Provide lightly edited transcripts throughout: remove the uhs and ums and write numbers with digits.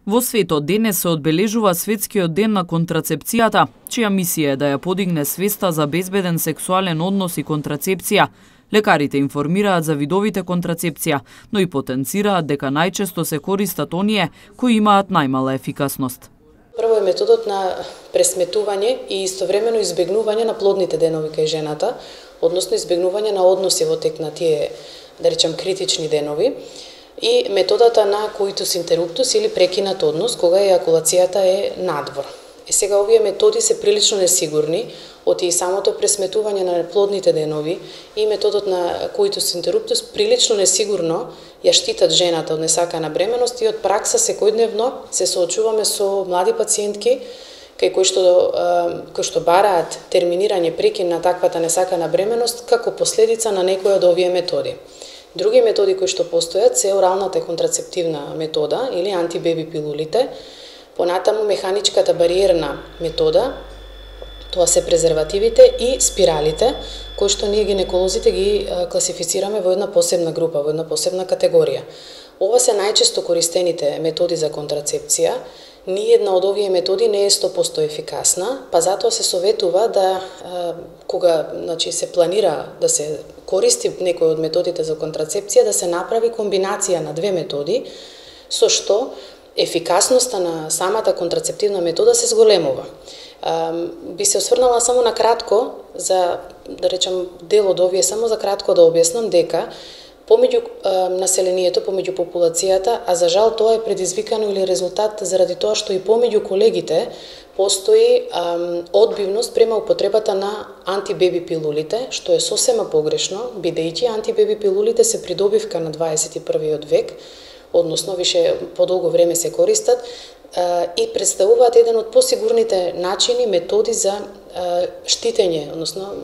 Во светот денес се одбележува Светскиот ден на контрацепцијата, чија мисија е да ја подигне свеста за безбеден сексуален однос и контрацепција. Лекарите информираат за видовите контрацепција, но и потенцираат дека најчесто се користат оние кои имаат најмала ефикасност. Прво е методот на пресметување и истовремено избегнување на плодните денови кај жената, односно избегнување на односи во тек на тие, да речем, критични денови, и методата на коитус интерруптус или прекинат однос, кога ејакулацијата е надвор. Сега овие методи се прилично несигурни, оти и самото пресметување на плодните денови и методот на коитус интерруптус прилично несигурно ја штитат жената од несакана бременост и од пракса секојдневно се соочуваме со млади пациентки кои што бараат терминирање прекин на таквата несакана бременост како последица на некоја од овие методи. Други методи кои што постојат се оралната контрацептивна метода или антибеби пилулите, понатаму механичката бариерна метода, тоа се презервативите и спиралите, кои што ние гинеколозите ги класифицираме во една посебна група, во една посебна категорија. Ова се најчесто користените методи за контрацепција. Ниедна од овие методи не е 100% ефикасна, па затоа се советува да, кога се планира да се користи некој од методите за контрацепција, да се направи комбинација на две методи, со што ефикасноста на самата контрацептивна метода се зголемува. Би се осврнала само на кратко, за да речем дел од овие, само за кратко да објаснам дека помеѓу населението, помеѓу популацијата, а за жал тоа е предизвикано или резултат заради тоа што и помеѓу колегите постои одбивност према употребата на антибеби пилулите, што е сосема погрешно, бидејќи антибеби пилулите се придобивка на 21. век, односно више подолго време се користат и представуваат еден од посигурните начини, методи за штитење, односно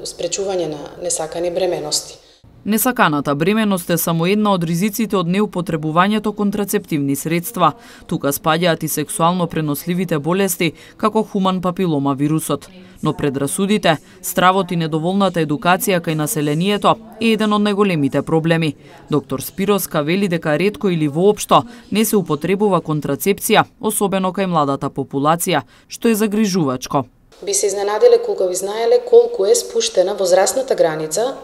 спречување на несакани бременности. Несаканата бременост е само една од ризиците од неупотребувањето контрацептивни средства. Тука спаѓаат и сексуално преносливите болести, како хуман папилома вирусот. Но предрасудите, стравот и недоволната едукација кај населението е еден од најголемите проблеми. Доктор Спировска вели дека ретко или воопшто не се употребува контрацепција, особено кај младата популација, што е загрижувачко. Би се изненадиле колку ви знаеле колку е спуштена возрастната граница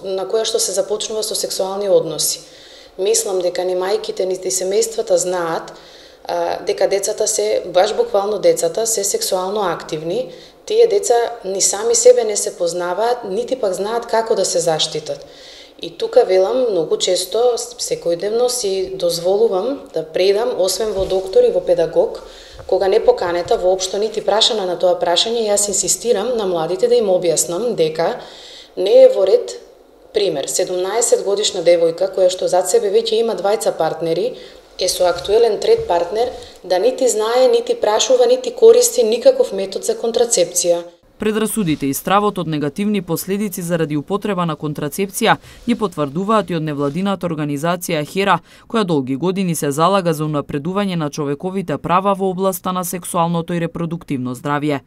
на која што се започнува со сексуални односи. Мислам дека ни мајките, ни семејствата знаат дека децата се, баш буквално децата, се сексуално активни. Тие деца ни сами себе не се познаваат, нити пак знаат како да се заштитат. И тука велам, многу често, секојдневно си дозволувам да предам, освен во доктор и во педагог, кога не поканета воопшто нити прашана на тоа прашање, јас инсистирам на младите да им објаснам дека не е во ред, пример, 17 годишна девојка која што зад себе веќе има двајца партнери, е со актуелен трет партнер, да нити знае, нити прашува, нити користи никаков метод за контрацепција. Предрасудите и стравот од негативни последици заради употреба на контрацепција ги потврдуваат и од невладината организација HERA, која долги години се залага за унапредување на човековите права во областа на сексуалното и репродуктивно здравје.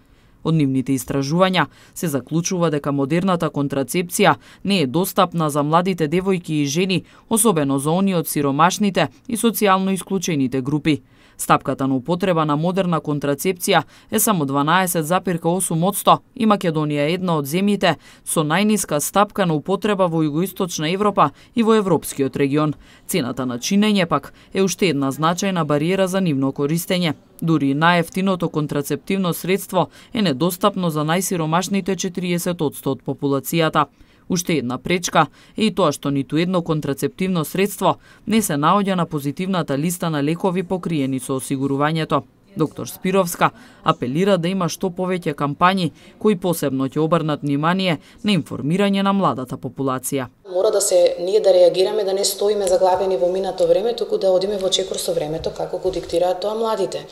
Од нивните истражувања се заклучува дека модерната контрацепција не е достапна за младите девојки и жени, особено за оние од сиромашните и социјално исклучените групи. Стапката на употреба на модерна контрацепција е само 12,8% и Македонија е една од земјите со најниска стапка на употреба во Југоисточна Европа и во европскиот регион. Цената на чинење пак е уште една значајна бариера за нивно користење. Дури најефтиното контрацептивно средство е недостапно за најсиромашните 40% од популацијата. Уште една пречка е и тоа што ниту едно контрацептивно средство не се наоѓа на позитивната листа на лекови покриени со осигурувањето. Доктор Спировска апелира да има што повеќе кампањи кои посебно ќе обрнат внимание на информирање на младата популација. Мора ние да реагираме, да не стоиме заглавени во минато време, туку да одиме во чекор со времето, како го диктираат тоа младите.